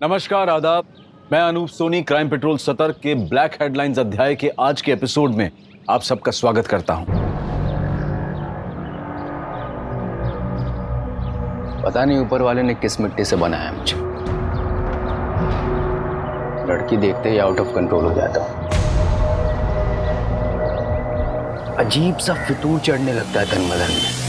नमस्कार, आदाब। मैं अनूप सोनी क्राइम पेट्रोल सतर्क के ब्लैक हेडलाइंस अध्याय के आज के एपिसोड में आप सबका स्वागत करता हूं। पता नहीं ऊपर वाले ने किस मिट्टी से बनाया मुझे। लड़की देखते ही आउट ऑफ कंट्रोल हो जाता हूं। अजीब सा फितूर चढ़ने लगता है तन बदन में।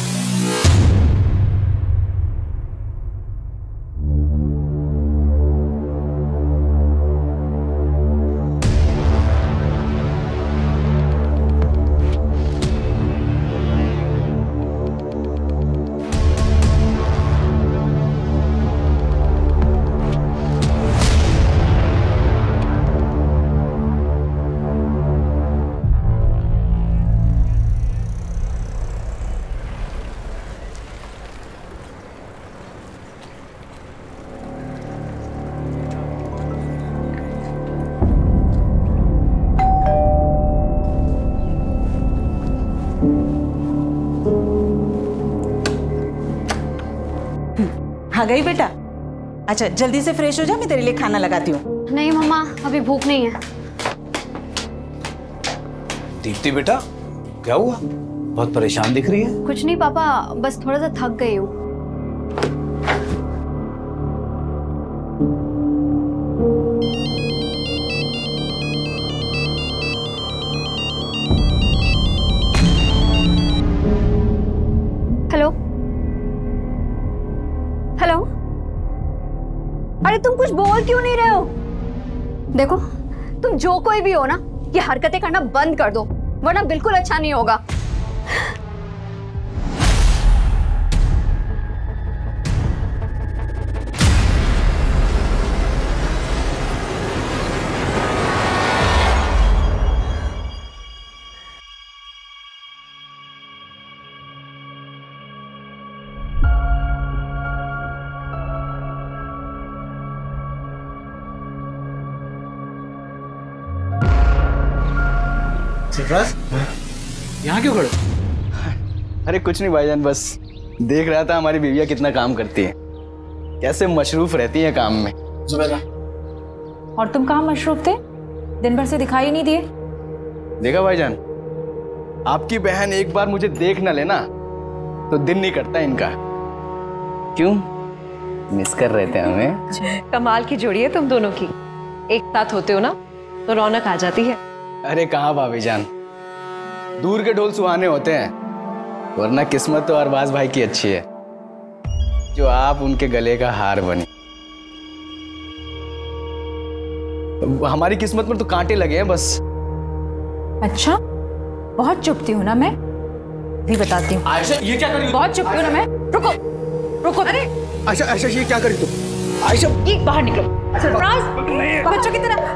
आ गई बेटा। अच्छा जल्दी से फ्रेश हो जा, मैं तेरे लिए खाना लगाती हूँ। नहीं मम्मा, अभी भूख नहीं है। दीप्ति बेटा, क्या हुआ? बहुत परेशान दिख रही है। कुछ नहीं पापा, बस थोड़ा सा थक गई हूँ। हेलो हेलो, अरे तुम कुछ बोल क्यों नहीं रहे हो? देखो, तुम जो कोई भी हो ना, ये हरकतें करना बंद कर दो, वरना बिल्कुल अच्छा नहीं होगा। सरफराज, यहाँ क्यों खड़े? अरे कुछ नहीं भाईजान, बस देख रहा था हमारी बीवियाँ कितना काम करती है, कैसे मशरूफ रहती है काम में। जुबैदा, और तुम कहाँ मशरूफ थे? दिन भर से दिखाई नहीं दिए। देखा भाईजान, आपकी बहन एक बार मुझे देख न लेना तो दिन नहीं करता इनका। क्यों मिस कर रहे थे हमें? कमाल की जोड़ी है तुम दोनों की, एक साथ होते हो ना तो रौनक आ जाती है। अरे कहाँ भाभी जान, दूर के ढोल सुहाने होते हैं, वरना किस्मत तो अरबाज भाई की अच्छी है जो आप उनके गले का हार बनी। हमारी किस्मत में तो कांटे लगे हैं बस। अच्छा, बहुत चुपती हूँ ना मैं, भी बताती हूँ। आयशा ये क्या करी? बहुत चुपती हूँ ना मैं। रुको रुको। अरे आयशा, आयशा ये क्या करी तुम? आयशा एक बाहर निकलो। सरफराज, बच्चों की तरह।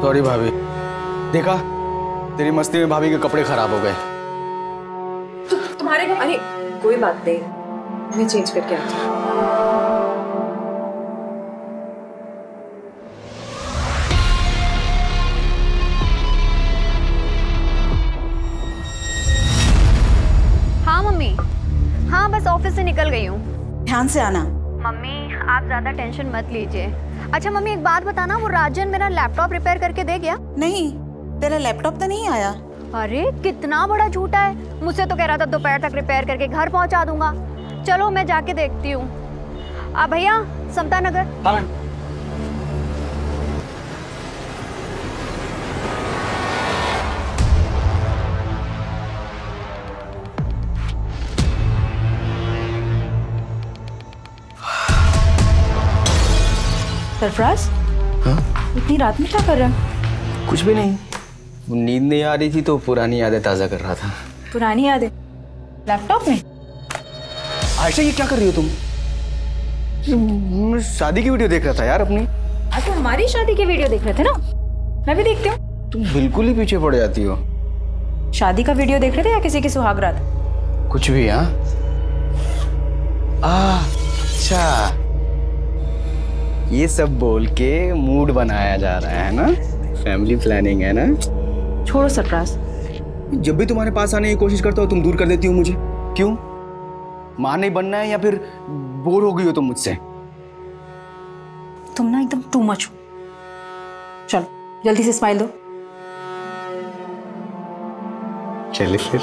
सॉरी भाभी, देखा तेरी मस्ती में भाभी के कपड़े खराब हो गए। तुम्हारे घर? अरे कोई बात नहीं, मैं चेंज करके आती हूँ। हाँ मम्मी, हाँ बस ऑफिस से निकल गई हूँ। ध्यान से आना। मम्मी आप ज्यादा टेंशन मत लीजिए। अच्छा मम्मी एक बात बताना, वो राजन मेरा लैपटॉप रिपेयर करके दे गया? नहीं, तेरा लैपटॉप तो नहीं आया। अरे कितना बड़ा झूठा है, मुझसे तो कह रहा था दोपहर तक रिपेयर करके घर पहुंचा दूंगा। चलो मैं जाके देखती हूँ। भैया समता नगर। हाँ। सरफराज, हाँ? इतनी रात में क्या कर रहा है? कुछ भी नहीं, नींद नहीं आ रही थी तो पुरानी यादें ताजा कर रहा था। पुरानी यादें लैपटॉप में? आयशा ये क्या कर रही हो तुम? मैं शादी की वीडियो देख रहा था यार अपनी। तो हमारी शादी की वीडियो देख रहे थे ना, मैं भी देखती हूँ। तुम बिल्कुल ही पीछे पड़ जाती हो। शादी का वीडियो देख रहे थे या किसी की सुहागरात? कुछ भी। हाँ अच्छा, ये सब बोल के मूड बनाया जा रहा है ना, फैमिली प्लानिंग है ना। छोड़ो सरफराज, जब भी तुम्हारे पास आने की कोशिश करता हो तुम दूर कर देती हो मुझे। क्यों? मां नहीं बनना है या फिर बोर हो गई हो तुम मुझसे? तुम ना एकदम टू मच हो। चलो जल्दी से स्माइल दो। चलिए फिर।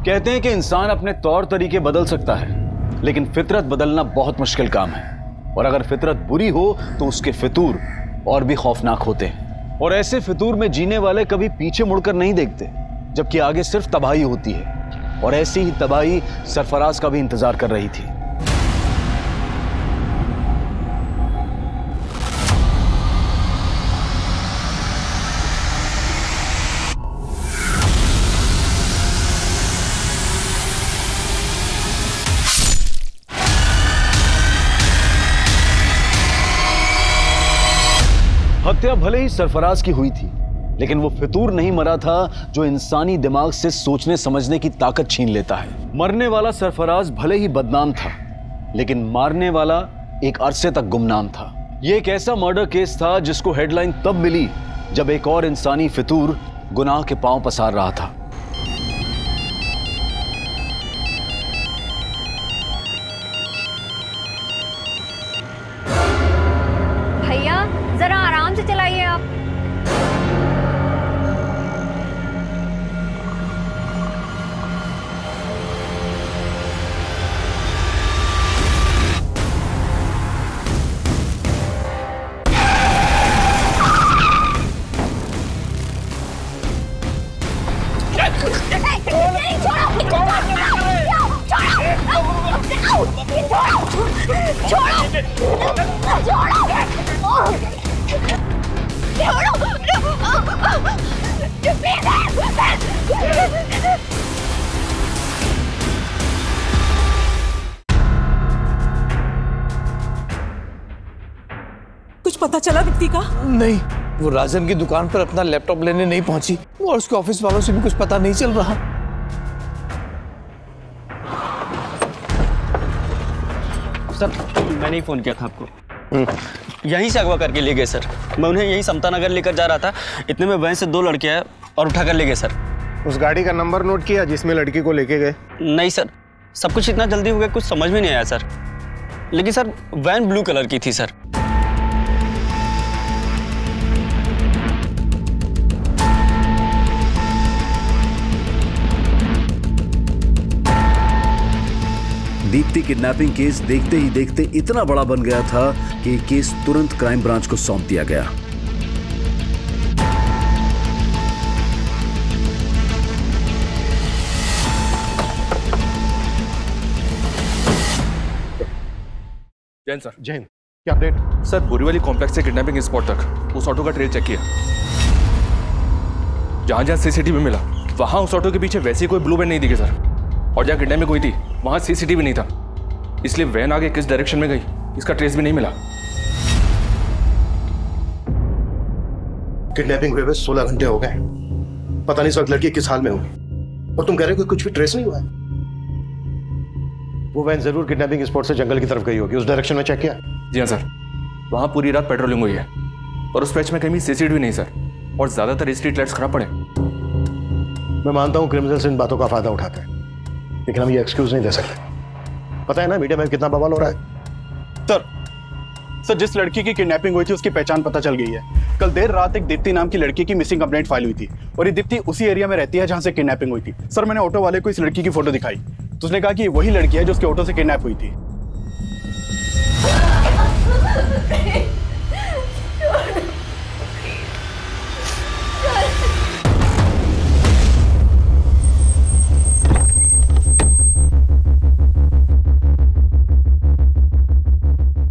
कहते हैं कि इंसान अपने तौर तरीके बदल सकता है, लेकिन फितरत बदलना बहुत मुश्किल काम है। और अगर फितरत बुरी हो तो उसके फितूर और भी खौफनाक होते हैं। और ऐसे फितूर में जीने वाले कभी पीछे मुड़कर नहीं देखते, जबकि आगे सिर्फ तबाही होती है। और ऐसी ही तबाही सरफराज का भी इंतजार कर रही थी। हत्या भले ही सरफराज की हुई थी, लेकिन वो फितूर नहीं मरा था जो इंसानी दिमाग से सोचने समझने की ताकत छीन लेता है। मरने वाला सरफराज भले ही बदनाम था, लेकिन मारने वाला एक अरसे तक गुमनाम था। ये एक ऐसा मर्डर केस था जिसको हेडलाइन तब मिली जब एक और इंसानी फितूर गुनाह के पांव पसार रहा था। भैया जरा आराम से चलाइए आप। कुछ पता चला दीप्ति का? नहीं, वो राजन की दुकान पर अपना लैपटॉप लेने नहीं पहुंची और उसके ऑफिस वालों से भी कुछ पता नहीं चल रहा। सर मैंने ही फोन किया था आपको। यहीं से अगवा करके ले गए सर। मैं उन्हें यहीं समता नगर लेकर जा रहा था, इतने में वैन से 2 लड़के आए और उठा कर ले गए सर। उस गाड़ी का नंबर नोट किया जिसमें लड़की को लेके गए? नहीं सर, सब कुछ इतना जल्दी हो गया कुछ समझ में नहीं आया सर। लेकिन सर वैन ब्लू कलर की थी सर। दीप्ति किडनैपिंग केस देखते ही देखते इतना बड़ा बन गया था कि ये केस तुरंत क्राइम ब्रांच को सौंप दिया गया। जैन सर। जैन, क्या अपडेट? सर बोरीवली कॉम्प्लेक्स से किडनैपिंग स्पॉट तक उस ऑटो का ट्रेल चेक किया। जहां जहां सीसीटीवी मिला वहां उस ऑटो के पीछे वैसी कोई ब्लू वैन नहीं दिखी सर। और जहां किडनैपिंग हुई थी वहां सीसीटीवी नहीं था, इसलिए वैन आगे किस डायरेक्शन में गई इसका ट्रेस भी नहीं मिला। किडनैपिंग हुए 16 घंटे हो गए, पता नहीं इस वक्त लड़की किस हाल में होगी, और तुम कह रहे हो कि कुछ भी ट्रेस नहीं हुआ है? वो वैन जरूर किडनैपिंग स्पॉट से जंगल की तरफ गई होगी, उस डायरेक्शन में चेक किया? जी हाँ सर, वहां पूरी रात पेट्रोलिंग हुई है और उस पैच में कहीं सीसीटीवी नहीं सर, और ज्यादातर स्ट्रीट लाइट्स खराब पड़े। मैं मानता हूं क्रिमिनल्स इन बातों का फायदा उठाते हैं, लेकिन हम ये एक्सक्यूज नहीं दे सकते। पता है ना मीडिया में कितना बवाल हो रहा है। सर जिस लड़की की किडनैपिंग हुई थी उसकी पहचान पता चल गई है। कल देर रात एक दीप्ति नाम की लड़की की मिसिंग कंप्लेंट फाइल हुई थी, और ये दीप्ति उसी एरिया में रहती है जहां से किडनैपिंग हुई थी। सर मैंने ऑटो वाले को इस लड़की की फोटो दिखाई तो उसने कहा कि वही लड़की है जो उसके ऑटो से किडनैप हुई थी।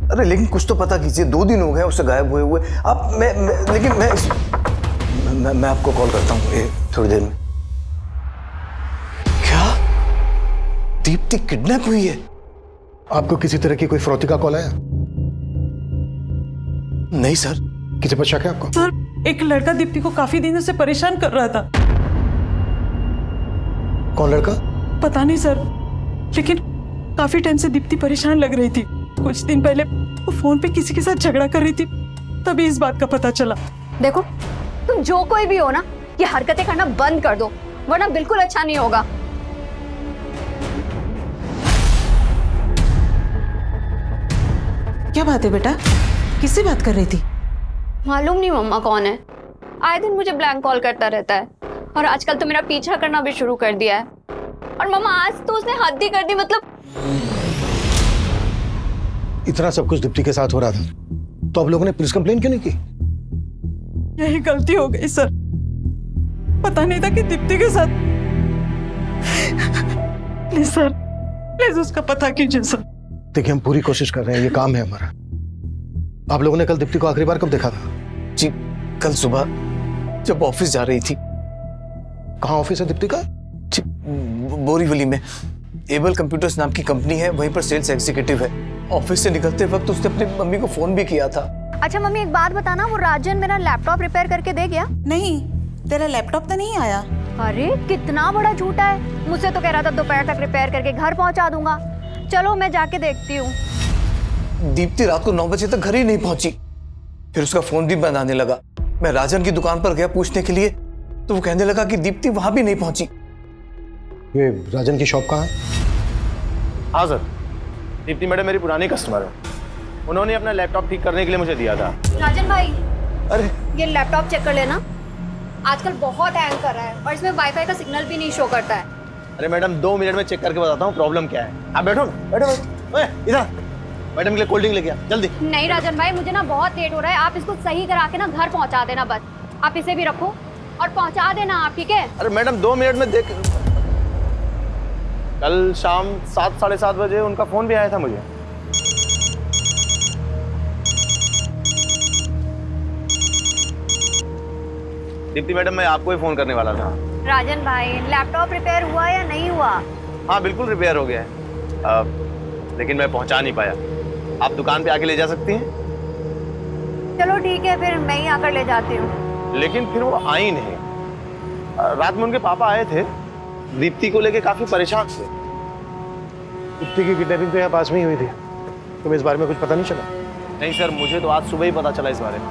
अरे लेकिन कुछ तो पता कीजिए, 2 दिन हो गए उससे गायब हुए आप। मैं आपको कॉल करता हूँ थोड़ी देर में। क्या दीप्ति किडनैप हुई है? आपको किसी तरह की कोई फरौती का कॉल आया? नहीं सर। किसी पर शक है आपको? सर एक लड़का दीप्ति को काफी दिनों से परेशान कर रहा था। कौन लड़का? पता नहीं सर, लेकिन काफी टाइम से दीप्ति परेशान लग रही थी। कुछ दिन पहले वो फोन पे किसी के साथ झगड़ा कर रही थी, तभी इस बात का पता चला। देखो, तुम जो कोई भी हो ना, ये हरकतें करना बंद कर दो, वरना बिल्कुल अच्छा नहीं होगा। क्या बात है बेटा, किससे बात कर रही थी? मालूम नहीं मम्मा कौन है, आए दिन मुझे ब्लैंक कॉल करता रहता है और आजकल तो मेरा पीछा करना भी शुरू कर दिया है। और मम्मा आज तो उसने हद ही कर दी। मतलब इतना सब कुछ दीप्ति के साथ हो रहा था तो आप लोगों ने पुलिस कंप्लेन क्यों नहीं की? यही गलती हो गई सर, पता नहीं था कि दीप्ति के साथ। प्लीज सर, प्लीज उसका पता कीजिए सर। देखिए हम पूरी कोशिश कर रहे हैं, ये काम है हमारा। आप लोगों ने कल दीप्ति को आखिरी बार कब देखा था? जी कल सुबह जब ऑफिस जा रही थी। कहाँ ऑफिस है दीप्ति का? जी बोरीवली में एबल कंप्यूटर्स नाम की कंपनी है, वहीं पर सेल्स एग्जीक्यूटिव है। ऑफिस से निकलते वक्त उसने अपनी मम्मी को फोन भी किया था। अच्छा मम्मी एक बात बताना, वो राजन मेरा लैपटॉप रिपेयर करके दे गया? नहीं, तेरा लैपटॉप तो नहीं आया। अरे कितना बड़ा झूठा है, मुझसे तो कह रहा था दोपहर तक रिपेयर करके घर पहुंचा दूंगा। चलो मैं जाके देखती हूँ। दीप्ति रात को 9 बजे तक घर ही नहीं पहुंची, फिर उसका फोन भी बंद आने लगा। मैं राजन की दुकान पर गया पूछने के लिए तो वो कहने लगा कि दीप्ति वहां भी नहीं पहुंची। ये राजन की शॉप कहाँ है? हाँ सर, दीप्ति मैडम मेरी पुरानी कस्टमर है, उन्होंने अपना लैपटॉप ठीक करने के लिए मुझे दिया था। राजन भाई, अरे ये लैपटॉप चेक कर लेना, आजकल बहुत हैंग कर रहा है और इसमें वाईफाई का सिग्नल भी नहीं शो करता है। अरे मैडम 2 मिनट में चेक करके बताता हूँ प्रॉब्लम क्या है। आप बैठो ना, बैठो इधर। मैडम के लिए कोल्ड ड्रिंक लेके आ जल्दी। नहीं राजन भाई, मुझे ना बहुत लेट हो रहा है, आप इसको सही करा के ना घर पहुंचा देना बस। आप इसे भी रखो और पहुंचा देना आप, ठीक है? अरे मैडम 2 मिनट में देख। कल शाम 7 साढ़े 7 बजे उनका फोन भी आया था मुझे। दीप्ति मैडम मैं आपको ही फोन करने वाला था। राजन भाई, लैपटॉप रिपेयर हुआ या नहीं हुआ? हाँ बिल्कुल रिपेयर हो गया है, लेकिन मैं पहुंचा नहीं पाया। आप दुकान पे आके ले जा सकती हैं? चलो ठीक है, फिर मैं ही आकर ले जाती हूँ। लेकिन फिर वो आई नहीं। रात में उनके पापा आए थे, दीप्ति को लेके काफी परेशान थे। दीप्ति की किडनैपिंग तो यहाँ पास में ही हुई थी, तुम्हें इस बारे में कुछ पता नहीं चला? नहीं सर, मुझे तो आज सुबह ही पता चला इस बारे में।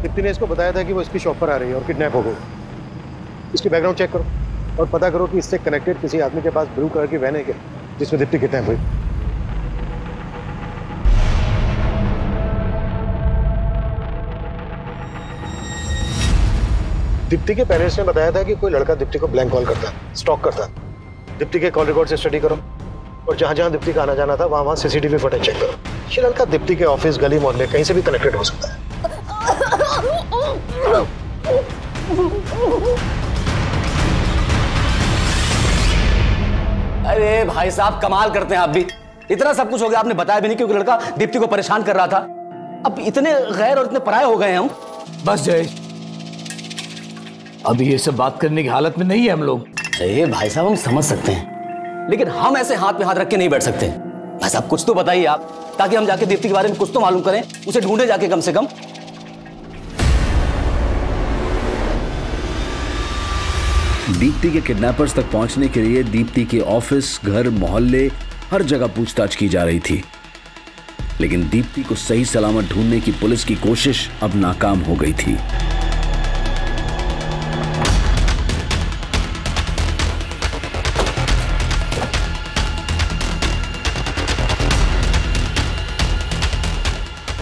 दीप्ति ने इसको बताया था कि वो इसकी शॉप पर आ रही है और किडनैप हो गई। इसकी बैकग्राउंड चेक करो और पता करो कि इससे कनेक्टेड किसी आदमी के पास ब्लू कलर की वैन है क्या जिसमें दीप्ति किडनैप हुई। दीप्ति के पेरेंट्स ने बताया था कि कोई लड़का दीप्ति को ब्लैंक कॉल करता, स्टॉक करता। दीप्ति के कॉल रिकॉर्ड से स्टडी करो और जहां जहां दीप्ति का आना जाना था वहां सीसीटीवी फुटेज चेक करो। ये लड़का दीप्ति के ऑफिस, गली, मोहल्ले कहीं से भी कनेक्टेड हो सकता है। अरे भाई साहब कमाल करते हैं आप भी। इतना सब कुछ हो गया, आपने बताया भी नहीं क्योंकि लड़का दीप्ति को परेशान कर रहा था। अब इतने गैर और इतने पराये हो गए हम। बस जय, अभी ये सब बात करने की हालत में नहीं है हम लोग। अरे भाई साहब हम समझ सकते हैं, लेकिन हम ऐसे हाथ में हाथ रख के नहीं बैठ सकते। भाई साहब कुछ तो बताइए आप, ताकि हम जाके दीप्ति के बारे में कुछ तो मालूम करें, उसे ढूंढे जाके कम से कम। दीप्ति के किडनैपर्स तक पहुंचने के लिए दीप्ति के ऑफिस, घर, मोहल्ले हर जगह पूछताछ की जा रही थी, लेकिन दीप्ति को सही सलामत ढूंढने की पुलिस की कोशिश अब नाकाम हो गई थी।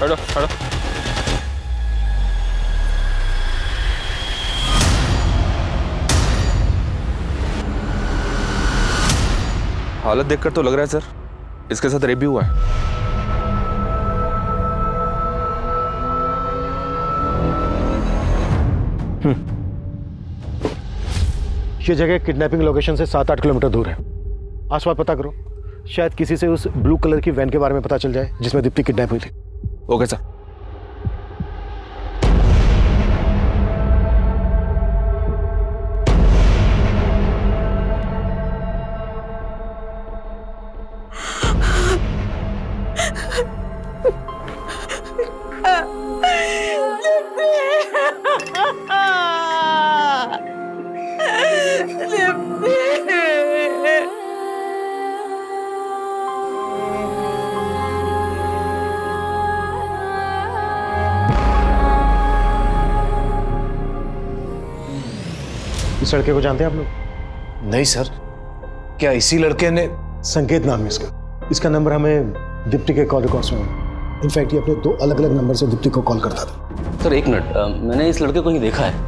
हटो हटो। हालत देखकर तो लग रहा है सर इसके साथ रेप भी हुआ है। ये जगह किडनैपिंग लोकेशन से 7-8 किलोमीटर दूर है। आसपास पता करो, शायद किसी से उस ब्लू कलर की वैन के बारे में पता चल जाए जिसमें दीप्ति किडनैप हुई थी। Okay sir. इस लड़के को जानते हैं आप लोग? नहीं सर, क्या इसी लड़के ने? संकेत नाम है इसका नंबर हमें दीप्ति के कॉल रिकॉर्ड्स में मिला। इनफैक्ट ये अपने 2 अलग-अलग नंबर से दीप्ति को कॉल करता था। सर एक मिनट, मैंने इस लड़के को ही देखा है।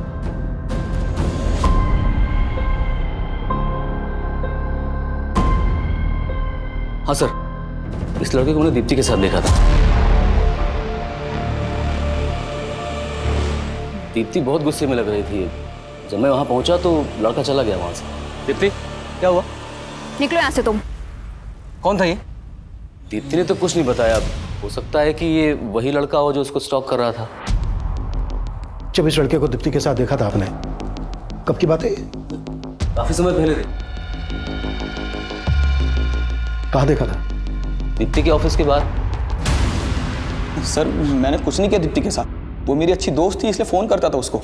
हाँ सर, इस लड़के को मैंने दीप्ति के साथ देखा था। दीप्ति बहुत गुस्से में लग रही थी। जब मैं वहां पहुंचा तो लड़का चला गया वहां से। दीप्ति क्या हुआ? निकलो यहाँ से तुम। कौन था ये? दीप्ति ने तो कुछ नहीं बताया। हो सकता है कि ये वही लड़का हो जो उसको स्टॉक कर रहा था। जब इस लड़के को दीप्ति के साथ देखा था आपने, कब की बात है? काफी समय पहले थे। कहाँ देखा था? दीप्ति के ऑफिस के बाद। सर मैंने कुछ नहीं किया दीप्ति के साथ, वो मेरी अच्छी दोस्त थी इसलिए फोन करता था उसको।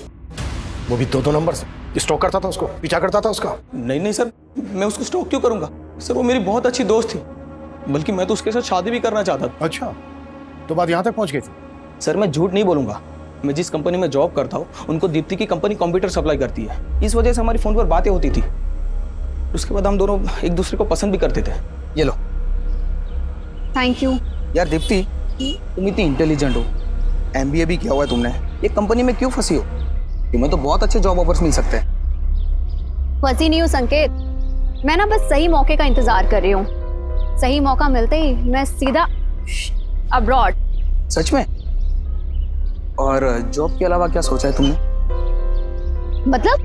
वो भी 2 नंबर से स्टॉक करता था उसको, पीछा करता था उसका? नहीं सर, मैं उसको स्टॉक क्यों करूंगा सर, वो मेरी बहुत अच्छी दोस्त थी, बल्कि मैं तो उसके साथ शादी भी करना चाहता था। अच्छा, तो बात यहाँ तक पहुँच गई थी? सर मैं झूठ नहीं बोलूंगा, मैं जिस कंपनी में जॉब करता हूँ उनको दीप्ति की कंपनी कंप्यूटर सप्लाई करती है, इस वजह से हमारी फोन पर बातें होती थी। उसके बाद हम दोनों एक दूसरे को पसंद भी करते थे। ये लो। Thank you. यार दीप्ति, तुम इतनी इंटेलिजेंट हो, MBA भी किया हुआ है तुमने, ये कंपनी में क्यों फंसी हो? तुम्हें तो बहुत अच्छे जॉब ऑफर्स मिल सकते हैं। फंसी नहीं हूँ संकेत, मैं ना बस सही मौके का इंतजार कर रही हूँ। सही मौका मिलते ही मैं सीधा अब्रॉड। सच में? और जॉब के अलावा क्या सोचा है तुमने? मतलब?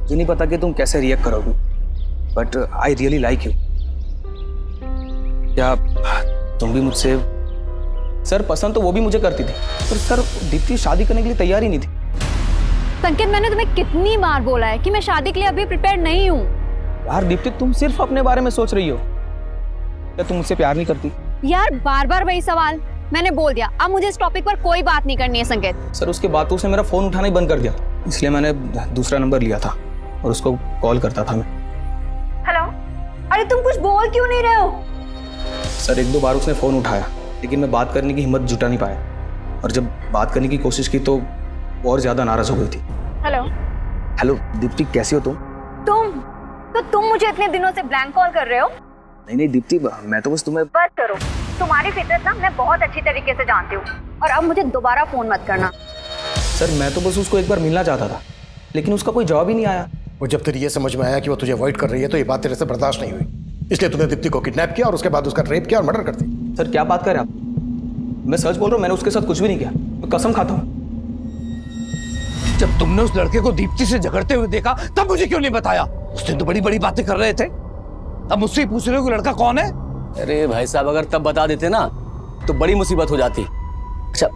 मुझे नहीं पता कि तुम कैसे रिएक्ट करोगी, but I really like you. क्या तुम भी मुझसे? सर पसंद तो वो भी मुझे करती थी, पर सर दीप्ति शादी करने के लिए तैयार ही नहीं थी। संकेत, मैंने तुम्हें कितनी बार बोला है कि मैं शादी के लिए अभी प्रिपेयर नहीं हूँ। यार दीप्ति, तुम सिर्फ अपने बारे में सोच रही हो। क्या तुम मुझसे प्यार नहीं करती? यार बार बार वही सवाल। मैंने बोल दिया, अब मुझे इस टॉपिक पर कोई बात नहीं करनी है संकेत। सर उसके बाद उसने मेरा फोन उठाना ही बंद कर दिया, इसलिए मैंने दूसरा नंबर लिया था और उसको कॉल करता था मैं। हेलो, अरे तुम कुछ बोल क्यों नहीं रहे हो? सर 1-2 बार उसने फोन उठाया, लेकिन मैं बात करने की हिम्मत जुटा नहीं पाया, और जब बात करने की कोशिश की तो वो और ज्यादा नाराज हो गई थी। हेलो दीप्ति, कैसी हो तुम? तुम मुझे इतने दिनों से ब्लैंक कॉल कर रहे हो? नहीं दीप्ति, मैं तो बस तुम्हें। बस करो, तुम्हारी फितरत ना मैं बहुत अच्छी तरीके से जानती हूँ, और अब मुझे दोबारा फोन मत करना। सर मैं तो बस उसको एक बार मिलना चाहता था, लेकिन उसका कोई जवाब ही नहीं आया। और जब तेरी ये समझ में आया कि वो तुझे अवॉइड कर रही है तो ये बात तेरे से बर्दाश्त नहीं हुई, इसलिए तूने दीप्ति को किडनैप किया और उसके बाद उसका रेप किया और मर्डर कर दिया। सर क्या बात कर रहे हैं आप? मैं सच बोल रहा हूँ, मैंने उसके साथ कुछ भी नहीं किया, मैं कसम खाता हूँ। जब तुमने उस लड़के को दीप्ति से झगड़ते हुए देखा तब मुझे क्यों नहीं बताया? उस दिन तो बड़ी बड़ी बातें कर रहे थे, अब मुझसे पूछ रहे हो कि लड़का कौन है? अरे भाई साहब, अगर तब बता देते ना तो बड़ी मुसीबत हो जाती। अच्छा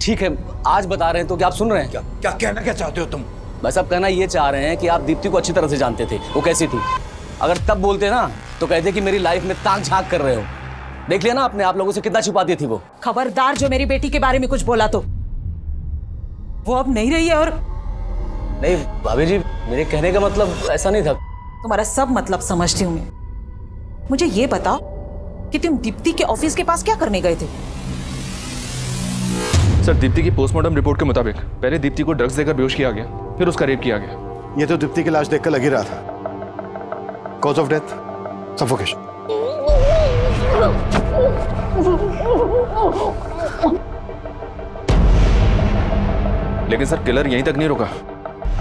ठीक है, आज बता रहे हैं तो क्या आप सुन रहे हैं? क्या कहना क्या चाहते हो तुम? भाई साहब कहना ये चाह रहे हैं कि आप दीप्ति को अच्छी तरह से जानते थे, वो कैसी थी। अगर तब बोलते ना तो कहते कि मेरी लाइफ में ताक झांक कर रहे हो। देख लिया ना आपने, आप लोगों से कितना छुपाती थी वो। खबरदार जो मेरी बेटी के बारे में कुछ बोला तो वो अब नहीं रही है। और नहीं भाभी जी, मेरे कहने का मतलब ऐसा नहीं था। तुम्हारा सब मतलब समझती हूँ मैं। मुझे ये बताओ कि तुम दीप्ति के ऑफिस के पास क्या करने गए थे? सर दीप्ति की पोस्टमार्टम रिपोर्ट के मुताबिक पहले दीप्ति को ड्रग्स देकर बेहोश किया गया, फिर उसका रेप किया गया। ये तो दीप्ति की लाश देखकर लग ही रहा था। Cause of death suffocation. लेकिन सर किलर यहीं तक नहीं रुका,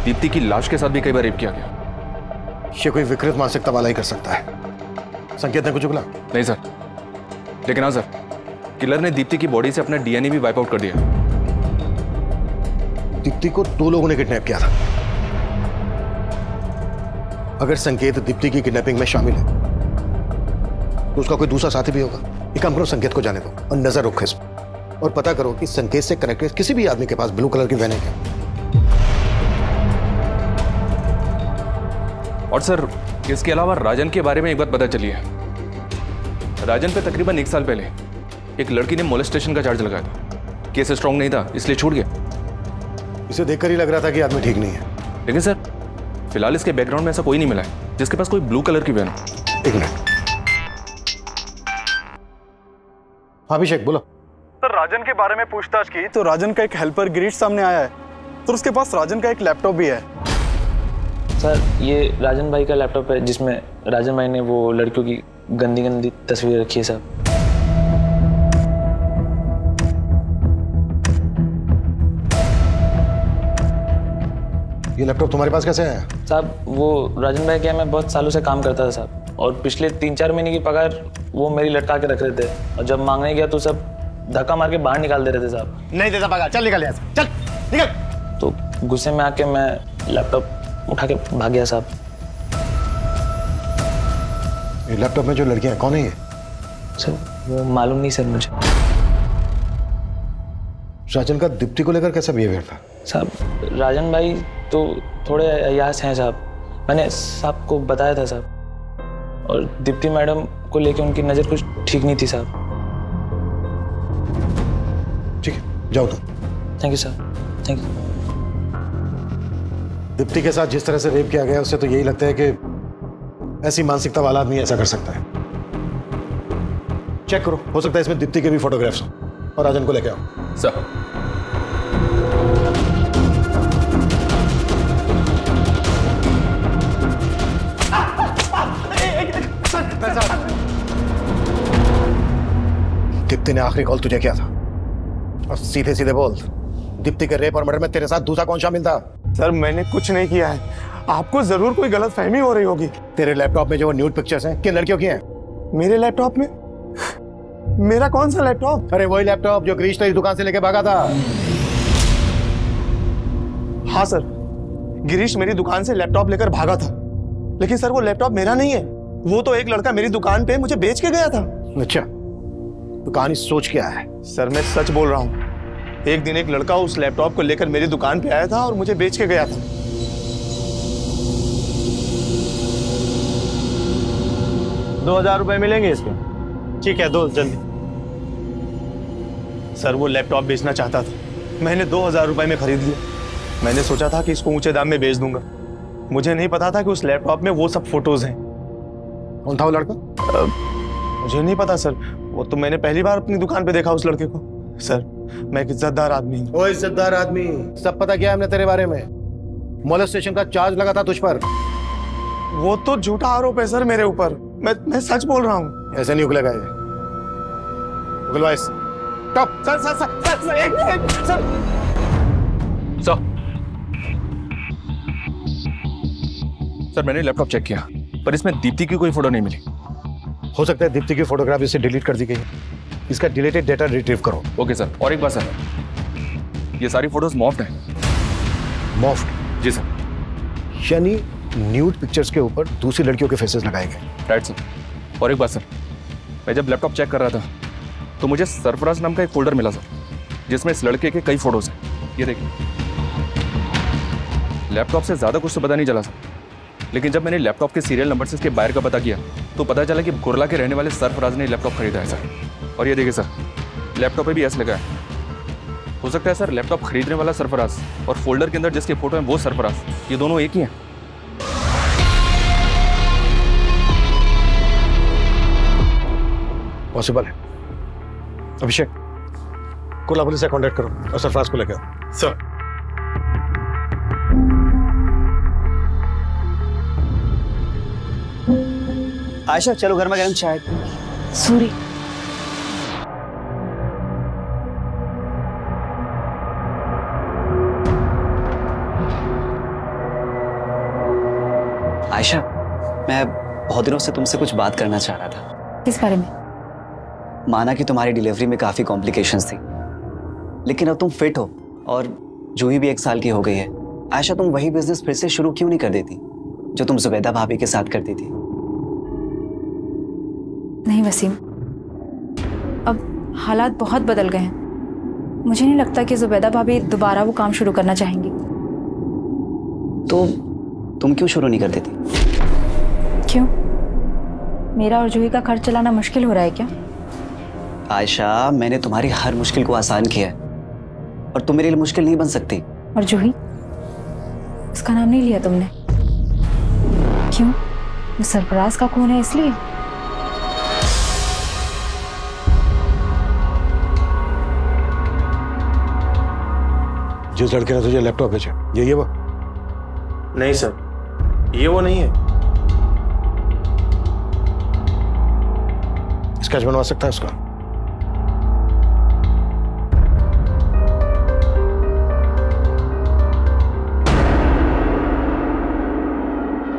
दीप्ति की लाश के साथ भी कई बार रेप किया गया। ये कोई विकृत मानसिकता वाला ही कर सकता है। संकेत ने कुछ बोला? नहीं सर, लेकिन हाँ सर, किलर ने दीप्ति की बॉडी से अपना DNA भी वाइप आउट कर दिया। दीप्ति को 2 लोगों ने किडनैप किया था। अगर संकेत दीप्ति की किडनैपिंग में शामिल है तो उसका कोई दूसरा साथी भी होगा। एक काम करो, संकेत को जाने दो और नजर रखो इस पर, और पता करो कि संकेत से कनेक्टेड किसी भी आदमी के पास ब्लू कलर की वैन है क्या। और सर इसके अलावा राजन के बारे में एक बात पता चली है। राजन पे तकरीबन 1 साल पहले एक लड़की ने मोलेस्टेशन का चार्ज लगाया था। केस स्ट्रांग नहीं था इसलिए छूट गया। इसे देखकर ही लग रहा था कि आदमी ठीक नहीं है। लेकिन सर फिलहाल इसके बैकग्राउंड में ऐसा कोई नहीं मिला है जिसके पास कोई ब्लू कलर की वैन हो। एक मिनट। हाँ अभिषेक बोलो। सर राजन के बारे में पूछताछ की तो राजन का एक हेल्पर गिरीश सामने आया है सर उसके पास राजन का एक लैपटॉप भी है। सर ये राजन भाई का लैपटॉप है जिसमें राजन भाई ने वो लड़कियों की गंदी गंदी तस्वीर रखी है साहब। ये लैपटॉप तुम्हारे पास कैसे है? साहब वो राजन भाई के यहाँ मैं बहुत सालों से काम करता था साहब, और पिछले 3-4 महीने की पगार वो मेरी लटका के रख रहे थे, और जब मांगने गया तो सब धक्का मार के बाहर निकाल दे रहे थे साहब। नहीं देता पगार, चल निकल यहाँ से, चल निकल। तो गुस्से में आके मैं लैपटॉप उठा के भाग गया साहब। ये लैपटॉप में जो लड़कियां हैं कौन है ये? सर वो मालूम नहीं सर मुझे। राजन का दीप्ति को लेकर कैसा बिहेवियर था? साहब राजन भाई तो थोड़े अयास हैं साहब, मैंने साहब को बताया था साहब, और दीप्ति मैडम को लेके उनकी नज़र कुछ ठीक नहीं थी साहब। ठीक है जाओ तुम। Thank you sir, thank you. Deepti के साथ जिस तरह से रेप किया गया उससे तो यही लगता है कि ऐसी मानसिकता वाला आदमी ऐसा कर सकता है। चेक करो, हो सकता है इसमें दीप्ति के भी फोटोग्राफ्स हो, और राजन को लेके आओ। सर दीप्ति ने आखिरी कॉल तुझे किया था, और सीधे सीधे बोल, दीप्ति के रेप और मर्डर में तेरे साथ दूसरा कौन शामिल था? सर मैंने कुछ नहीं किया है, आपको जरूर कोई गलतफहमी हो रही होगी। तेरे लैपटॉप में जो न्यूड पिक्चर्स हैं किन लड़कियों की हैं? मेरे लैपटॉप में? मेरा कौन सा लैपटॉप? अरे वही लैपटॉप जो गिरीश तो इस दुकान से लेके भागा था। हाँ सर, गिरीश मेरी दुकान से लैपटॉप लेकर भागा था, लेकिन सर वो लैपटॉप मेरा नहीं है, वो तो एक लड़का मेरी दुकान पे मुझे बेच के गया था। अच्छा, तो कहानी सोच क्या है? सर मैं सच बोल रहा हूँ, एक दिन एक लड़का उस लैपटॉप को लेकर मेरी दुकान पे आया था और मुझे बेच के गया था। ₹2000 मिलेंगे इसके? ठीक है, दो जल्दी। सर वो लैपटॉप बेचना चाहता था, मैंने ₹2000 में खरीद लिया। मैंने सोचा था कि इसको ऊंचे दाम में बेच दूंगा, मुझे नहीं पता था कि उस लैपटॉप में वो सब फोटोज हैं। कौन था वो लड़का? मुझे नहीं पता सर, वो तो मैंने पहली बार अपनी दुकान पे देखा उस लड़के को। सर मैं एक इज्जतदार आदमी हूँ। ओ इज्जतदार आदमी, सब पता किया हमने तेरे बारे में। मोलेस्टेशन का चार्ज लगा था तुझ पर। वो तो झूठा आरोप है सर मेरे ऊपर, मैं सच बोल रहा हूँ। ऐसे नहीं उगलेगा ये। उगलवा इस। Stop. Sir sir sir sir sir एक सर सर मैंने लैपटॉप चेक किया, पर इसमें दीप्ति की कोई फोटो नहीं मिली। हो सकता है दीप्ति की फोटोग्राफ इसे डिलीट कर दी गई, इसका डिलीटेड डेटा रिट्रीव करो। ओके सर, और एक बात सर, ये सारी फोटोज मॉफ्ड हैं। मॉफ्ड? जी सर। यानी न्यूड पिक्चर्स के ऊपर दूसरी लड़कियों के फेसेस लगाए गए। Right sir. और एक बात सर, मैं जब लैपटॉप चेक कर रहा था तो मुझे सरफराज नाम का एक फोल्डर मिला सर, जिसमें इस लड़के के कई फोटोज हैं। ये देखिए, लैपटॉप से ज्यादा कुछ तो पता नहीं चला सर, लेकिन जब मैंने लैपटॉप के सीरियल नंबर से इसके बायर का पता किया तो पता चला कि गुरला के रहने वाले सरफराज ने लैपटॉप खरीदा है सर। और ये देखिए सर, लैपटॉप पे भी एस लगा है। हो सकता है सर लैपटॉप खरीदने वाला सरफराज और फोल्डर के अंदर जिसके फोटो हैं वो सरफराज, ये दोनों एक ही हैं। पॉसिबल है। अभिषेक, कोला पुलिस से कांटेक्ट करो और सरफराज को लेकर आओ। सर। आयशा चलो घर में गरम चाय। सॉरी। आयशा, मैं बहुत दिनों से तुमसे कुछ बात करना चाह रहा था। किस बारे में? माना कि तुम्हारी डिलीवरी में काफी कॉम्प्लिकेशंस थी, लेकिन अब तुम फिट हो और जूही भी 1 साल की हो गई है। आयशा, तुम वही बिजनेस फिर से शुरू क्यों नहीं कर देती जो तुम जुबैदा भाभी के साथ करती थी? नहीं वसीम, अब हालात बहुत बदल गए हैं। मुझे नहीं लगता कि जुबैदा भाभी दोबारा वो काम शुरू करना चाहेंगी। तो तुम क्यों शुरू नहीं कर देती? क्यों? मेरा और जूही का खर्च चलाना मुश्किल हो रहा है क्या? आयशा, मैंने तुम्हारी हर मुश्किल को आसान किया है और तुम मेरे लिए मुश्किल नहीं बन सकती। और जूही, उसका नाम नहीं लिया तुमने। क्यों? वो सरफराज का खून है इसलिए? जिस लड़के ने तुझे लैपटॉप बेचा, यही है वो? नहीं सर, ये वो नहीं है। स्केच बनवा सकता है उसका?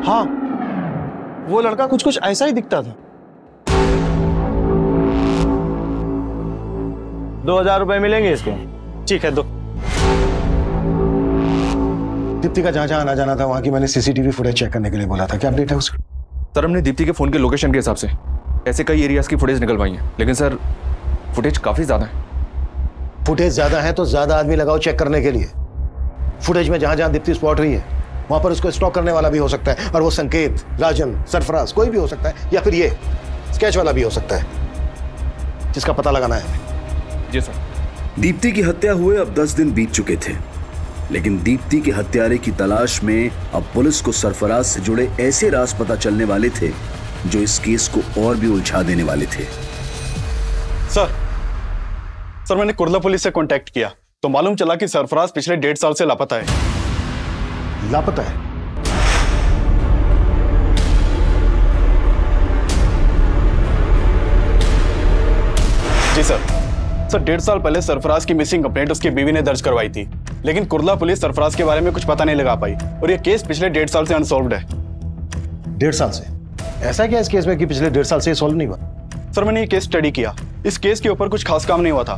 हाँ, वो लड़का कुछ कुछ ऐसा ही दिखता था। 2000 रुपए मिलेंगे इसके। ठीक है, दो। दीप्ति का जहां जहां आना जाना था वहां की मैंने सीसीटीवी फुटेज चेक करने के लिए बोला था। क्या अपडेट है उसका? सर हमने दीप्ति के फोन के लोकेशन के हिसाब से ऐसे कई एरियाज की फुटेज निकलवाई है, लेकिन सर फुटेज काफी ज्यादा है। फुटेज ज्यादा है तो ज्यादा आदमी लगाओ चेक करने के लिए। फुटेज में जहां जहां दीप्ति स्पॉट रही है वहां पर उसको स्टॉक करने वाला भी हो सकता है, और वो संकेत, राजन, सरफराज कोई भी हो सकता है, या फिर ये स्केच वाला भी हो सकता है, जिसका पता लगाना है। जी सर। दीप्ति की हत्या हुए अब 10 दिन बीत चुके थे, लेकिन दीप्ति के हत्यारे की तलाश में अब पुलिस को सरफराज से जुड़े ऐसे राज पता चलने वाले थे जो इस केस को और भी उलझा देने वाले थे। सर मैंने कुर्ला पुलिस से कांटेक्ट किया तो मालूम चला कि सरफराज पिछले 1.5 साल से लापता है। लापता है? जी सर 1.5 साल पहले सरफराज की मिसिंग कंप्लेंट उसकी बीवी ने दर्ज करवाई थी, लेकिन कुर्ला पुलिस सरफराज के बारे में कुछ पता नहीं लगा पाई और यह केस पिछले 1.5 साल से अनसॉल्व्ड है। 1.5 साल से? ऐसा क्या इस केस में कि पिछले 1.5 साल से सॉल्व नहीं हुआ? सर मैंने ये केस स्टडी किया, इस केस के ऊपर कुछ खास काम नहीं हुआ था,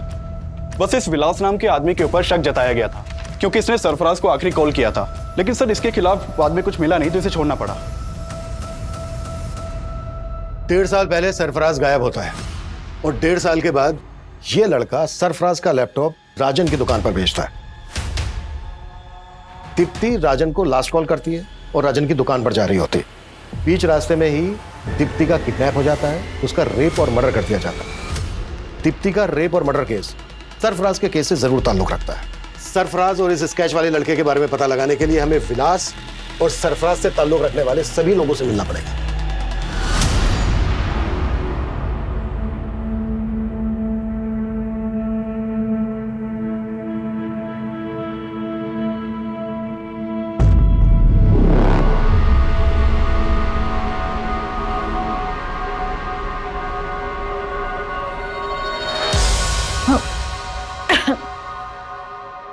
बस इस विलास नाम के आदमी के ऊपर शक जताया गया था क्योंकि इसने सरफराज को आखिरी कॉल किया था, लेकिन सर इसके खिलाफ बाद में कुछ मिला नहीं तो इसे छोड़ना पड़ा। 1.5 साल पहले सरफराज गायब होता है और 1.5 साल के बाद ये लड़का सरफराज का लैपटॉप राजन की दुकान पर बेचता है। दीप्ति राजन को लास्ट कॉल करती है और राजन की दुकान पर जा रही होती है। बीच रास्ते में ही दीप्ति का किडनैप हो जाता है, उसका रेप और मर्डर कर दिया जाता है। दीप्ति का रेप और मर्डर केस सरफराज के केस से जरूर ताल्लुक रखता है। सरफराज और इस स्केच वाले लड़के के बारे में पता लगाने के लिए हमें विलास और सरफराज से ताल्लुक रखने वाले सभी लोगों से मिलना पड़ेगा।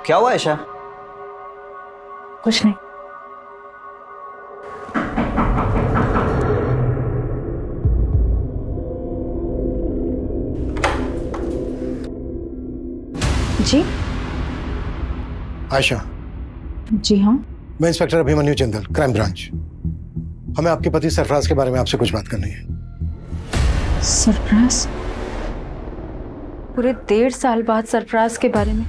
क्या हुआ आयशा? कुछ नहीं। जी आयशा। जी हाँ। मैं inspector Abhimanyu Jindal, crime branch. हमें आपके पति सरफराज के बारे में आपसे कुछ बात करनी है। सरफराज? पूरे 1.5 साल बाद सरफराज के बारे में?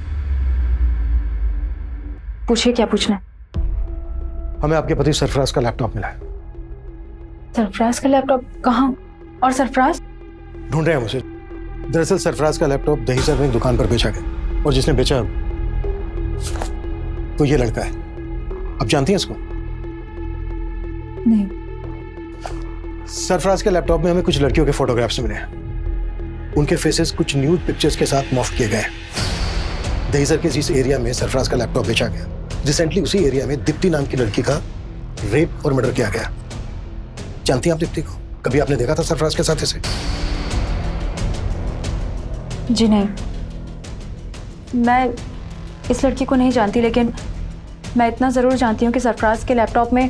पूछिए, क्या पूछना है? हमें आपके पति सरफराज का लैपटॉप मिला है। सरफराज का लैपटॉप? कहाँ? और सरफराज? ढूंढ रहे हैं उसे। दरअसल सरफराज का लैपटॉप दहीसर में एक दुकान पर बेचा गया और जिसने बेचा तो ये लड़का है। आप जानती हैं इसको? नहीं। सरफराज के लैपटॉप में हमें कुछ लड़कियों के फोटोग्राफ्स मिले हैं। उनके फेसेस कुछ न्यूड पिक्चर्स के साथ मॉर्फ किए गए। दहीसर के जिस एरिया में सरफराज का लैपटॉप बेचा गया, रिसेंटली उसी एरिया में दीप्ति नाम की लड़की का रेप और मर्डर किया गया। जानती हैं आप दीप्ति को? कभी आपने देखा था सरफराज के साथ इसे? जी नहीं, मैं इस लड़की को नहीं जानती, लेकिन मैं इतना ज़रूर जानती हूँ कि सरफराज के लैपटॉप में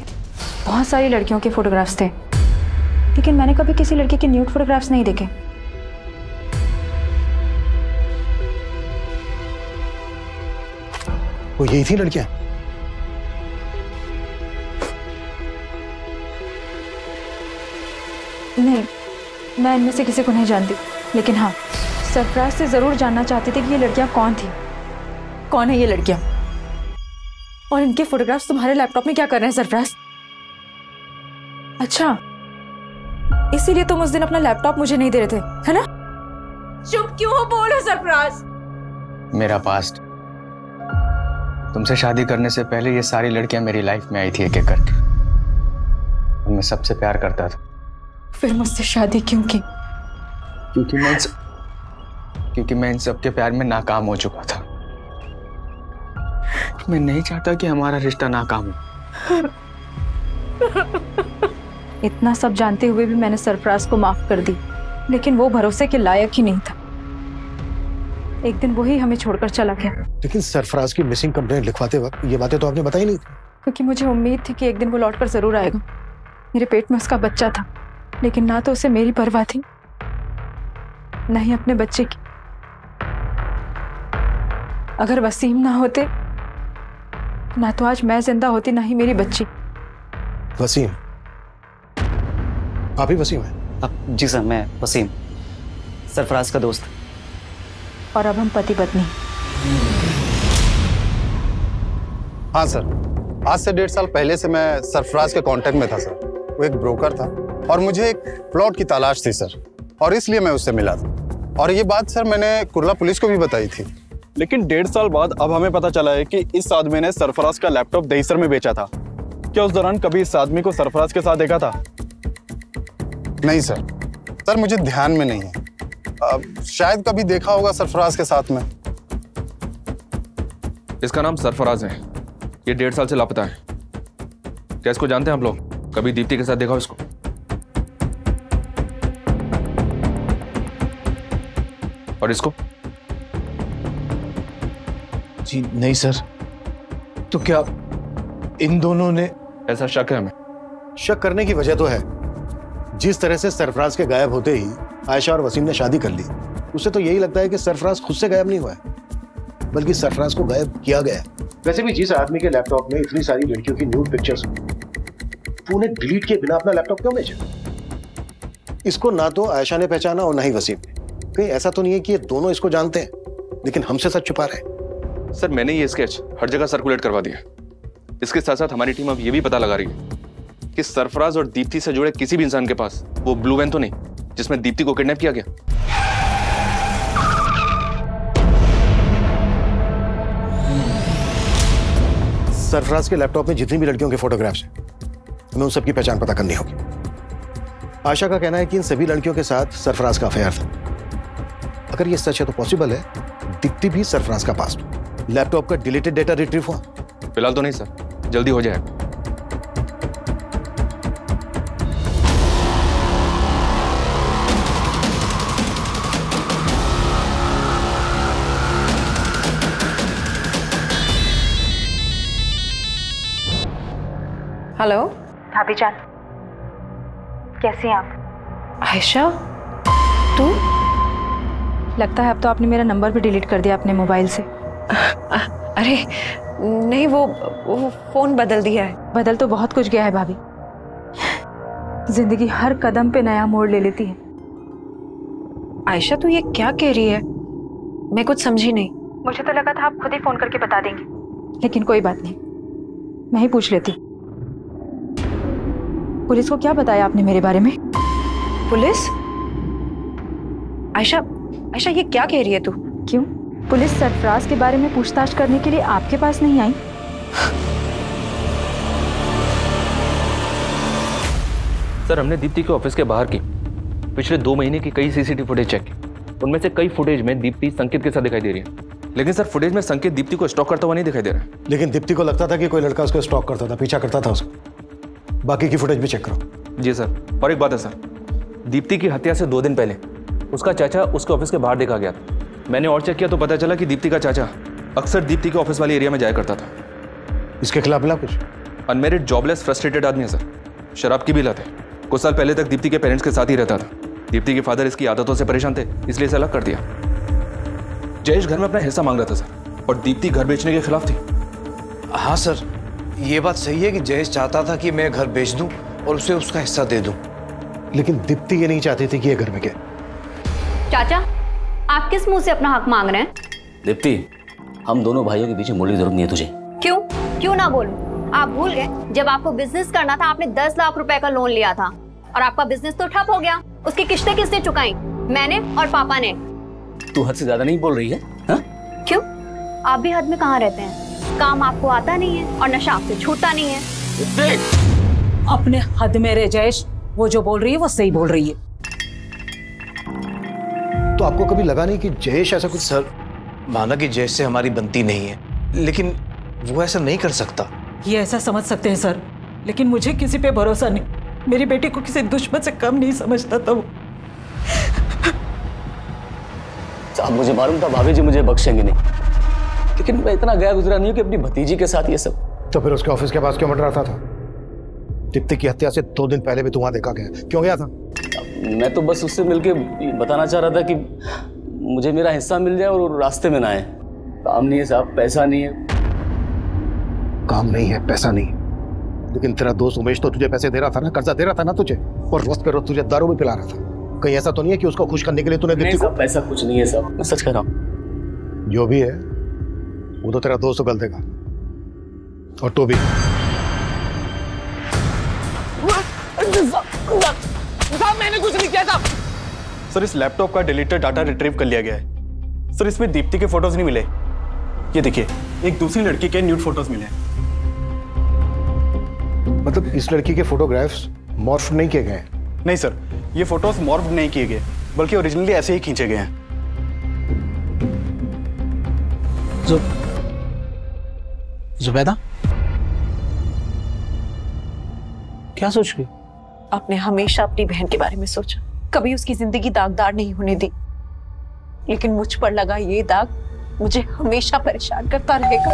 बहुत सारी लड़कियों के फोटोग्राफ्स थे, लेकिन मैंने कभी किसी लड़की के न्यूड फोटोग्राफ्स नहीं देखे। वो यही थी लड़कियां? नहीं, मैं इनमें से किसी को नहीं जानती, लेकिन हाँ, सरफराज से जरूर जानना चाहती थी कि ये लड़कियां कौन थी, कौन है ये लड़कियां, और इनके फोटोग्राफ्स तुम्हारे लैपटॉप में क्या कर रहे हैं सरफराज? अच्छा, इसीलिए तुम उस दिन अपना लैपटॉप मुझे नहीं दे रहे थे, है ना? चुप क्यों हो? बोलो सरफराज। मेरा पास्ट, तुमसे शादी करने से पहले ये सारी लड़कियां मेरी लाइफ में आई थी एक एक करके, और मैं सबसे प्यार करता था। फिर मुझसे शादी क्यों की? क्योंकि मैं इन सबके प्यार में नाकाम हो चुका था। मैं नहीं चाहता कि हमारा रिश्ता नाकाम हो। इतना सब जानते हुए भी मैंने सरफराज को माफ कर दी, लेकिन वो भरोसे के लायक ही नहीं था। एक दिन वही हमें छोड़कर चला गया। लेकिन सरफराज की मिसिंग कंप्लेंट लिखवाते वक्त ये बातें तो आपने बताई नहीं थी। क्योंकि मुझे उम्मीद थी कि एक दिन वो लौटकर जरूर आएगा। मेरे पेट में उसका बच्चा था, लेकिन ना तो उसे मेरी परवाह थी, न ही अपने बच्चे की। अगर वसीम ना होते, ना तो आज मैं जिंदा होती, ना ही मेरी बच्ची। वसीम? आप ही वसीम है? जी सर, मैं वसीम, सरफराज का दोस्त। और अब हम पति पत्नी। हाँ सर, आज से 1.5 साल पहले से मैं सरफराज के कांटेक्ट में था सर। वो एक ब्रोकर था और मुझे एक प्लॉट की तलाश थी सर, और इसलिए मैं उससे मिला था। और ये बात सर मैंने कुर्ला पुलिस को भी बताई थी। लेकिन 1.5 साल बाद अब हमें पता चला है कि इस आदमी ने सरफराज का लैपटॉप दहीसर में बेचा था। क्या उस दौरान कभी इस आदमी को सरफराज के साथ देखा था? नहीं सर, सर मुझे ध्यान में नहीं है। शायद कभी देखा होगा सरफराज के साथ में। इसका नाम सरफराज है, ये 1.5 साल से लापता है। क्या इसको जानते हैं आप लोग? कभी दीप्ति के साथ देखा हो इसको? और इसको? जी नहीं सर। तो क्या इन दोनों ने? ऐसा शक है हमें। शक करने की वजह तो है, जिस तरह से सरफराज के गायब होते ही आयशा और वसीम ने शादी कर ली, उसे तो यही लगता है कि सरफराज खुद से गायब नहीं हुआ है, बल्कि सरफराज को गायब किया गया है। वैसे भी जिस आदमी के लैपटॉप में इतनी सारी लड़कियों की न्यूड पिक्चर्स, वो उन्हें डिलीट किए बिना अपना लैपटॉप क्यों बेचा? इसको ना तो आयशा ने पहचाना और ना ही वसीम ने। कहीं ऐसा तो नहीं है कि ये दोनों इसको जानते हैं लेकिन हमसे सच छुपा रहे हैं? सर मैंने ये स्केच हर जगह सर्कुलेट करवा दिया। इसके साथ साथ हमारी टीम अब ये भी पता लगा रही है कि सरफराज और दीप्ति से जुड़े किसी भी इंसान के पास वो ब्लू वैन तो नहीं जिसमें दीप्ति को किडनैप किया गया। सरफराज के लैपटॉप में जितनी भी लड़कियों के फोटोग्राफ्स हैं, हमें उन सबकी पहचान पता करनी होगी। आशा का कहना है कि इन सभी लड़कियों के साथ सरफराज का अफेयर था। अगर ये सच है तो पॉसिबल है दीप्ति भी सरफराज का पास्ट हो। लैपटॉप का डिलीटेड डेटा रिट्रीव हुआ? फिलहाल तो नहीं सर, जल्दी हो जाएगा। हेलो भाभी जान, कैसी हैं आप? आयशा, तू? लगता है अब तो आपने मेरा नंबर भी डिलीट कर दिया अपने मोबाइल से। अरे नहीं, वो फोन बदल दिया है। बदल तो बहुत कुछ गया है भाभी। जिंदगी हर कदम पे नया मोड़ ले लेती है। आयशा तू ये क्या कह रही है? मैं कुछ समझी नहीं। मुझे तो लगा था आप खुद ही फोन करके बता देंगे, लेकिन कोई बात नहीं, मैं ही पूछ लेती। पुलिस को क्या बताया आपने मेरे बारे में? पुलिस? आयशा, आयशा ये क्या कह रही है तू? क्यों? पुलिस सरफराज के बारे में पूछताछ करने के लिए आपके पास नहीं आई? सर हमने दीप्ति के ऑफिस के बाहर की पिछले 2 महीने की कई सीसीटीवी फुटेज चेक की। उनमें से कई फुटेज में दीप्ति संकेत के साथ दिखाई दे रही है, लेकिन सर फुटेज में संकेत दीप्ति को स्टॉक करता हुआ नहीं दिखाई दे रहा है। लेकिन दीप्ति को लगता था कि कोई लड़का उसको स्टॉक करता था, पीछा करता था उसका। बाकी की फुटेज भी चेक करो। जी सर। और एक बात है सर, दीप्ति की हत्या से 2 दिन पहले उसका चाचा उसके ऑफिस के बाहर देखा गया था। मैंने और चेक किया तो पता चला कि दीप्ति का चाचा अक्सर दीप्ति के ऑफिस वाले एरिया में जाया करता था। इसके खिलाफ मिला कुछ? अनमेरिड, जॉबलेस, फ्रस्ट्रेटेड आदमी है सर। शराब की भी लत है। कुछ साल पहले तक दीप्ति के पेरेंट्स के साथ ही रहता था। दीप्ति के फादर इसकी आदतों से परेशान थे, इसलिए इसे अलग कर दिया। जयेश घर में अपना हिस्सा मांग रहा था सर, और दीप्ति घर बेचने के खिलाफ थी। हाँ सर, ये बात सही है कि जयेश चाहता था कि मैं घर बेच दूं और उसे उसका हिस्सा दे दूं। लेकिन दीप्ति ये नहीं चाहती थी कि ये घर में क्या। चाचा, आप किस मुंह से अपना हक मांग रहे हैं? दीप्ति, हम दोनों भाइयों के बीच में बोलने की जरूरत नहीं है तुझे। क्यों? क्यों ना बोलूं? आप भूल गए जब आपको बिजनेस करना था आपने 10 लाख रुपए का लोन लिया था और आपका बिजनेस तो ठप हो गया। उसकी किस्तें किसने चुकाई? मैंने और पापा ने। तू हद से ज्यादा नहीं बोल रही है? हा? क्यों? आप भी हद में कहाँ रहते हैं? काम आपको आता नहीं है और नशा आपसे छूटता नहीं है। अपने हद में रह जयेश, वो जो बोल रही है वो सही बोल रही है। तो आपको कभी लगा नहीं कि जयेश ऐसा कुछ? सर, माना कि जयेश से हमारी बनती नहीं है, लेकिन वो ऐसा नहीं कर सकता। ये ऐसा समझ सकते हैं सर, लेकिन मुझे किसी पे भरोसा नहीं। मेरी बेटी को किसी दुश्मन से कम नहीं समझता था वो। साहब मुझे मालूम था भाभी जी मुझे बख्शेंगे नहीं, लेकिन मैं इतना गया गुजरा नहीं हूं कि अपनी भतीजी के साथ ये सब। तो फिर उसके ऑफिस के पास क्यों मंडराता था? दीप्ति की हत्या से 2 दिन पहले भी तू वहां देखा गया, क्यों गया था? मैं तो बस उससे मिलके बताना चाह रहा था कि मुझे मेरा हिस्सा मिल जाए और रास्ते में ना आए। काम नहीं है साहब, पैसा नहीं है। काम नहीं है, पैसा नहीं है, लेकिन तेरा दोस्त उमेश तो तुझे पैसे दे रहा था ना, कर्जा दे रहा था ना तुझे, और रोज पे रोज तुझे दारू भी पिला रहा था। कहीं ऐसा तो नहीं है कि उसको खुश करने के लिए तूने दीप्ति को? पैसा कुछ नहीं है साहब, मैं सच कह रहा हूँ। जो भी है वो तो तेरा दोस्त गलत देगा, और तू भी। मैंने कुछ नहीं किया था सर। इस लैपटॉप का डिलीटेड डाटा रिट्रीव कर लिया गया है सर। इसमें दीप्ति के फोटोज नहीं मिले। ये देखिए, एक दूसरी लड़की के न्यूड फोटोज मिले। मतलब इस लड़की के फोटोग्राफ्स मॉर्फ नहीं किए गए? नहीं सर, ये फोटोज मॉर्फ नहीं किए गए, बल्कि ओरिजिनली ऐसे ही खींचे गए हैं। जुबैदा क्या सोच रही? आपने हमेशा अपनी बहन के बारे में सोचा, कभी उसकी जिंदगी दागदार नहीं होने दी, लेकिन मुझ पर लगा ये दाग मुझे हमेशा परेशान करता रहेगा।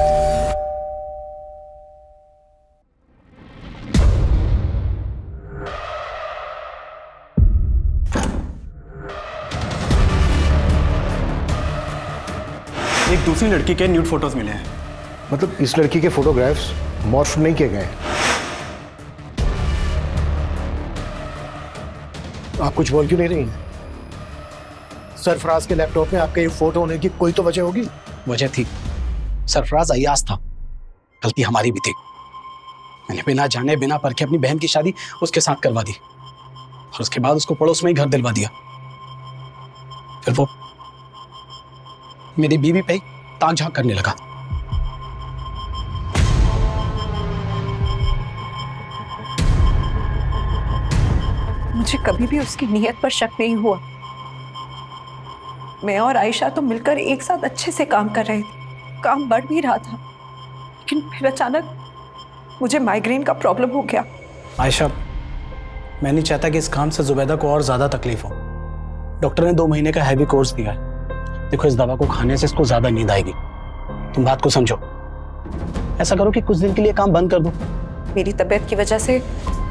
एक दूसरी लड़की के न्यूड फोटोज मिले हैं। मतलब इस लड़की के फोटोग्राफ्स मॉर्फ नहीं किए गए? आप कुछ बोल क्यों नहीं रही? सरफराज के लैपटॉप में आपके ये फोटो होने की कोई तो वजह होगी। वजह थी, सरफराज अय्याज था, गलती हमारी भी थी। मैंने बिना जाने बिना परखे अपनी बहन की शादी उसके साथ करवा दी, और उसके बाद उसको पड़ोस में ही घर दिलवा दिया। फिर वो मेरी बीवी पे ताक झांक करने लगा। मुझे कभी भी उसकी नीयत पर शक नहीं हुआ। मैं और आयशा तो मिलकर एक साथ अच्छे से काम कर रहे थे, काम बढ़ भी रहा था, लेकिन फिर अचानक मुझे माइग्रेन का प्रॉब्लम हो गया। आयशा, मैं नहीं चाहता कि इस काम से जुबैदा को और ज्यादा तकलीफ हो। डॉक्टर ने 2 महीने का हैवी कोर्स दिया है। देखो, इस दवा को खाने से इसको ज्यादा नींद आएगी। तुम बात को समझो। ऐसा करो कि कुछ दिन के लिए काम बंद कर दो। मेरी तबीयत की वजह से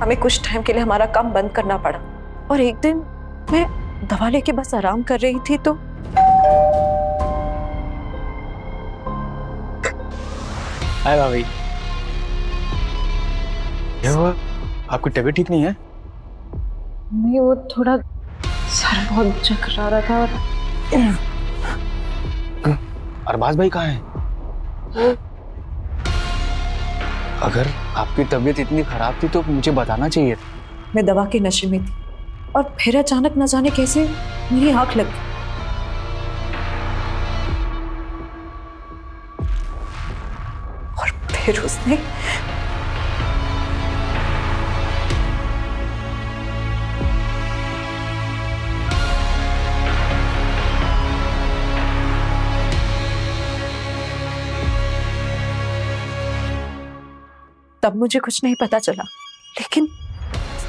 हमें कुछ टाइम के लिए हमारा काम बंद करना पड़ा, और एक दिन मैं दवा लेके बस आराम कर रही थी तो हाय भाभी। क्या हुआ? आपकी तबीयत ठीक नहीं है? नहीं, वो थोड़ा सर बहुत चकरा रहा था। और अरबाज भाई कहाँ हैं? अगर आपकी तबीयत इतनी खराब थी तो मुझे बताना चाहिए था। मैं दवा के नशे में थी, और फिर अचानक न जाने कैसे मेरी आंख लग गई। और फिर उसने तब मुझे कुछ नहीं पता चला, लेकिन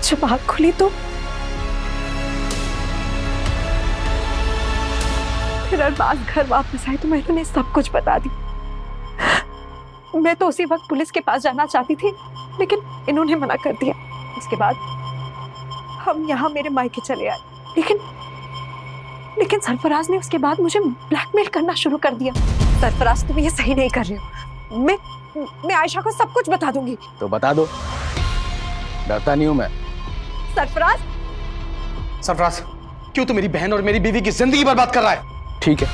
जब आँख खुली तो फिर अरबाज घर वापस आए तो मैंने उन्हें सब कुछ बता दी। मैं तो उसी वक्त पुलिस के पास जाना चाहती थी, लेकिन इन्होंने मना कर दिया। उसके बाद हम यहाँ मेरे मायके चले आए, लेकिन सरफराज ने उसके बाद मुझे ब्लैकमेल करना शुरू कर दिया। सरफराज, तुम ये सही नहीं कर रहे हो। मैं आयशा को सब कुछ बता दूंगी। तो बता दो, डरता नहीं हूं मैं। सरफराज, क्यों तू मेरी बहन और मेरी बीवी की जिंदगी बर्बाद कर रहा है? ठीक है,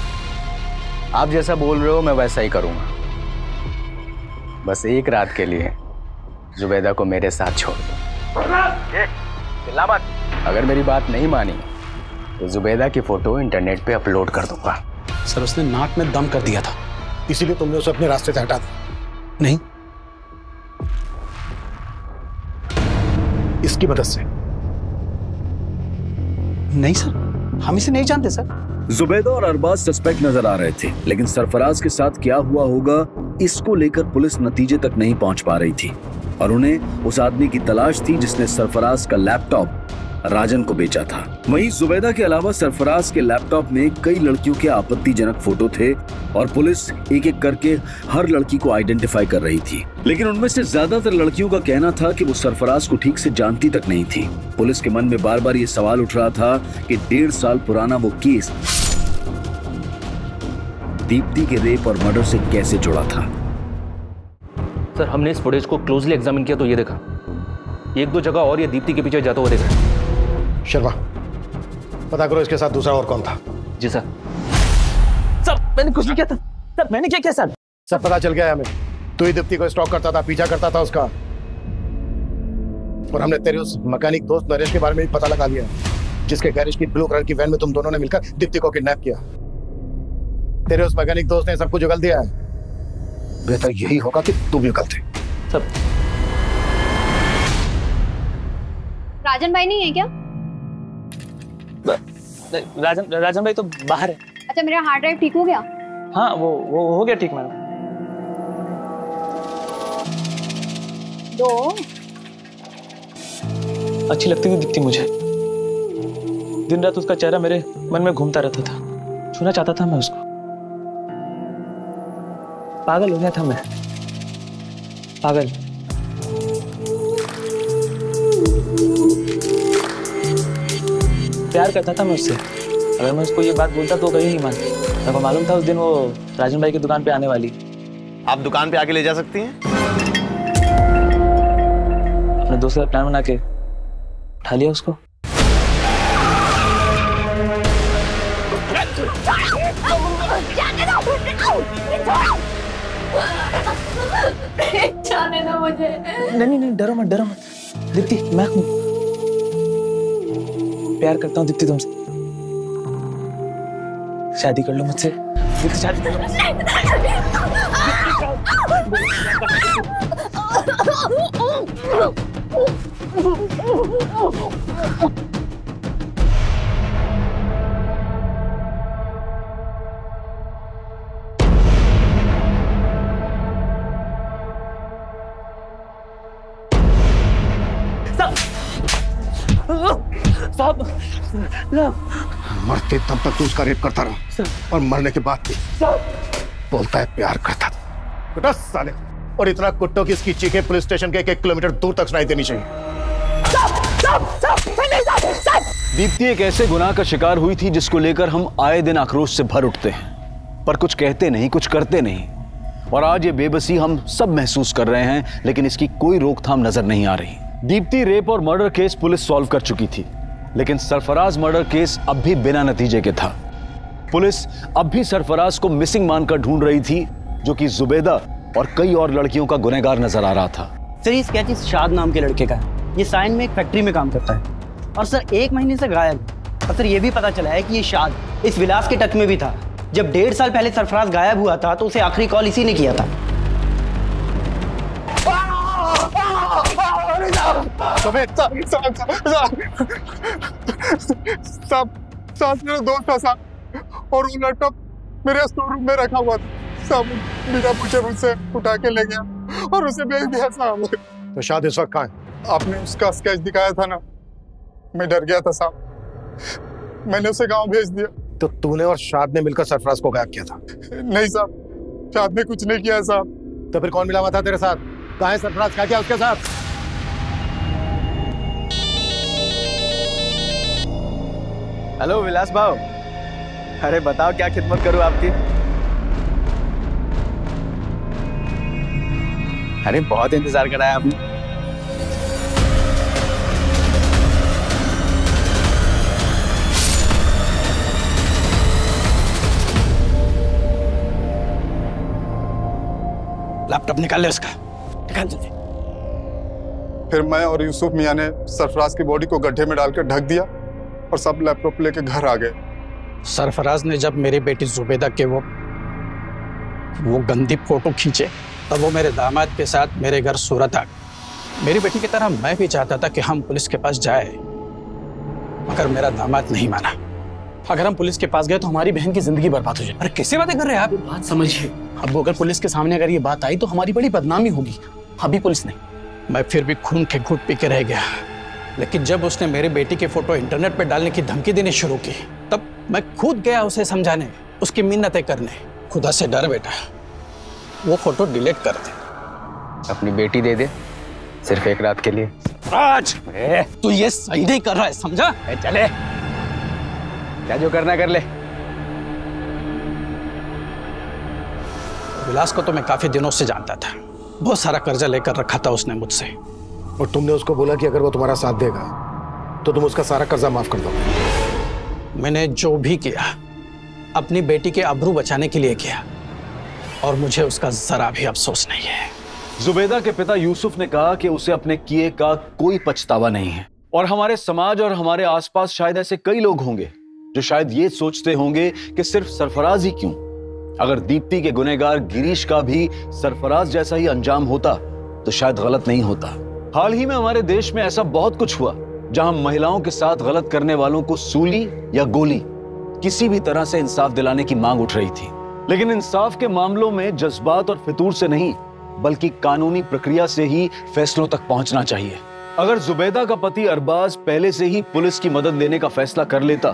आप जैसा बोल रहे हो मैं वैसा ही करूंगा। बस एक रात के लिए जुबैदा को मेरे साथ छोड़ दो। चिल्ला मत। अगर मेरी बात नहीं मानी तो जुबैदा की फोटो इंटरनेट पे अपलोड कर दूंगा। सर, उसने नाक में दम कर दिया था, इसीलिए तुमने उसे अपने रास्ते से हटा दिया? नहीं, इसकी मदद से? नहीं सर, हम इसे नहीं जानते सर। जुबैदा और अरबाज सस्पेक्ट नजर आ रहे थे, लेकिन सरफराज के साथ क्या हुआ होगा इसको लेकर पुलिस नतीजे तक नहीं पहुंच पा रही थी और उन्हें उस आदमी की तलाश थी जिसने सरफराज का लैपटॉप राजन को बेचा था। वहीं जुबैदा के अलावा सरफराज के लैपटॉप में कई लड़कियों के आपत्तिजनक फोटो थे और पुलिस एक एक करके हर लड़की को आइडेंटिफाई कर रही थी, लेकिन उनमें से ज्यादातर लड़कियों का कहना था कि वो सरफराज को ठीक से जानती तक नहीं थी। पुलिस के मन में बार बार ये सवाल उठ रहा था कि 1.5 साल पुराना वो केस दीप्ति के रेप और मर्डर से कैसे जुड़ा था। सर, हमने इस फुटेज को क्लोजली एग्जामिन किया तो ये देखा, 1-2 जगह और ये दीप्ति के पीछे जाता हुआ देखा। शर्मा, पता करो इसके साथ दूसरा और कौन था। जी सर। सर मैंने कुछ नहीं किया था सर, मैंने क्या किया सर? सब पता चल गया है हमें। तू ही दीप्ति को स्टॉक करता था, पीछा करता था उसका, और हमने तेरे उस मैकेनिक दोस्त नरेश के बारे में भी पता लगा लिया, जिसके गैरेज की ब्लू कलर की वैन में तुम दोनों ने मिलकर दीप्ति को किडनैप किया। तेरे उस मैकेनिक दोस्त ने सब कुछ उगल दिया है। बेहतर यही होगा कि तू भी उगलते। सब राजन भाई नहीं है क्या? राजन भाई तो बाहर है। अच्छा, मेरा हार्ड ड्राइव ठीक हो गया? हाँ, वो हो गया ठीक मैडम। दो अच्छी लगती थी दीप्ति मुझे। दिन रात उसका चेहरा मेरे मन में घूमता रहता था, छूना चाहता था मैं उसको। पागल हो गया था मैं, पागल। प्यार करता था मैं उससे। अगर मैं उसको ये बात बोलता तो कहीं नहीं मानती। मेरे को मालूम था उस दिन वो राजन भाई की दुकान पे आने वाली। आप दुकान पे आके ले जा सकती हैं? अपने दोस्त का प्लान बना के उठा लिया उसको। जाने दो मुझे। नहीं, डरो मत दीप्ति, मैं हूं। प्यार करता हूँ दीप्ति तुमसे। शादी कर लो मुझसे दीप्ति, शादी कर लो मुझसे। मरते तब तक तू उसका रेप करता रहा और मरने के बाद भी बोलता है प्यार करता था। कुत्ता साले, और इतना कुत्तों की इसकी चीखें पुलिस स्टेशन के 1 किलोमीटर दूर तक सुनाई देनी चाहिए। दीप्ति एक ऐसे गुनाह का शिकार हुई थी जिसको लेकर हम आए दिन आक्रोश से भर उठते हैं, पर कुछ कहते नहीं, कुछ करते नहीं। और आज ये बेबसी हम सब महसूस कर रहे हैं, लेकिन इसकी कोई रोकथाम नजर नहीं आ रही। दीप्ति रेप और मर्डर केस पुलिस सॉल्व कर चुकी थी, लेकिन सरफराज मर्डर केस अब भी बिना नतीजे के था। पुलिस अब भी सरफराज को मिसिंग मानकर ढूंढ रही थी, जो कि जुबैदा और कई और लड़कियों का गुनहगार नजर आ रहा था। सर, ये स्केच इस शाद नाम के लड़के का है। ये साइन में एक फैक्ट्री में काम करता है और सर 1 महीने से गायब। और सर ये भी पता चला है कि ये शाद इस विलास के टच में भी था। जब 1.5 साल पहले सरफराज गायब हुआ था तो उसे आखिरी कॉल इसी ने किया था। साथ मेरा दोस्त था साहब, और वो लैपटॉप मेरे स्टोर रूम में रखा हुआ था साहब। बिना पूछे मुझसे उठा के ले गया और उसे बेच दिया साहब। तो शाद इस वक्त कहाँ है? आपने उसका स्केच दिखाया था ना, मैं डर गया था साहब, मैंने उसे गांव भेज दिया। तो तूने और शाद ने मिलकर सरफराज को गायब किया था? नहीं साहब, शाद ने कुछ नहीं किया साहब। तो फिर कौन मिला हुआ था तेरे साथ? कहाँ है सरफराज? क्या किया उसके साथ? हेलो विलास भाव, अरे बताओ क्या खिदमत करूं आपकी? अरे बहुत इंतजार कराया आपने। लैपटॉप निकाल ले उसका, निकाल जल्दी। फिर मैं और यूसुफ मियां ने सरफराज की बॉडी को गड्ढे में डालकर ढक दिया और सब लैपटॉप लेके घर आ गए। सरफराज ने जब मेरी बेटी जुबैदा के वो गंदी फोटो खींचे तब वो मेरे दामाद के साथ मेरे घर सूरत आ गए। मेरी बेटी की तरह मैं भी चाहता था कि हम पुलिस के पास जाए, मगर मेरा दामाद नहीं माना। अगर हम पुलिस के पास गए तो हमारी बहन की जिंदगी बर्बाद हो जाए। अरे कैसे बातें कर रहे हैं आप? बात समझिए, अब अगर पुलिस के सामने अगर ये बात आई तो हमारी बड़ी बदनामी होगी। अभी पुलिस नहीं, मैं फिर भी खून के घुट पी के रह गया। लेकिन जब उसने मेरे बेटी के फोटो इंटरनेट पे डालने की धमकी देनी शुरू की, तब मैं खुद गया उसे समझाने, उसकी मिन्नतें करने। खुदा से डर बेटा, वो फोटो डिलीट कर दे। अपनी बेटी दे दे, सिर्फ एक रात के लिए। राज, तू ये सही नहीं कर रहा है, समझा? चले, क्या जो करना कर ले। विलास को तो मैं काफी दिनों से जानता था। बहुत सारा कर्जा लेकर रखा था उसने मुझसे। और तुमने उसको बोला कि अगर वो तुम्हारा साथ देगा तो तुम उसका सारा कर्जा माफ कर दोगे। मैंने जो भी किया अपनी बेटी के आबरू बचाने के लिए किया, और मुझे उसका जरा भी अफसोस नहीं है। जुबैदा के पिता यूसुफ ने कहा कि उसे अपने किए का कोई पछतावा नहीं है। और हमारे समाज और हमारे आसपास शायद ऐसे कई लोग होंगे जो शायद ये सोचते होंगे कि सिर्फ सरफराज ही क्यों, अगर दीप्ति के गुनहगार गिरीश का भी सरफराज जैसा ही अंजाम होता तो शायद गलत नहीं होता। हाल ही में हमारे देश में ऐसा बहुत कुछ हुआ जहां महिलाओं के साथ गलत करने वालों को सूली या गोली, किसी भी तरह से इंसाफ दिलाने की मांग उठ रही थी। लेकिन इंसाफ के मामलों में जज्बात और फितूर से नहीं, बल्कि कानूनी प्रक्रिया से ही फैसलों तक पहुंचना चाहिए। अगर जुबैदा का पति अरबाज पहले से ही पुलिस की मदद लेने का फैसला कर लेता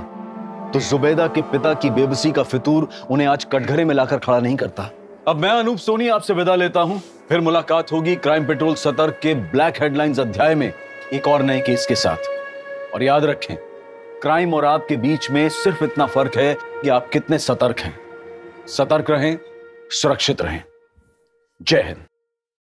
तो जुबैदा के पिता की बेबसी का फितूर उन्हें आज कटघरे में लाकर खड़ा नहीं करता। अब मैं अनूप सोनी आपसे विदा लेता हूं। फिर मुलाकात होगी क्राइम पेट्रोल सतर्क के ब्लैक हेडलाइंस अध्याय में एक और नए केस के साथ। और याद रखें, क्राइम और आपके बीच में सिर्फ इतना फर्क है कि आप कितने सतर्क हैं। सतर्क रहें, सुरक्षित रहें। जय हिंद।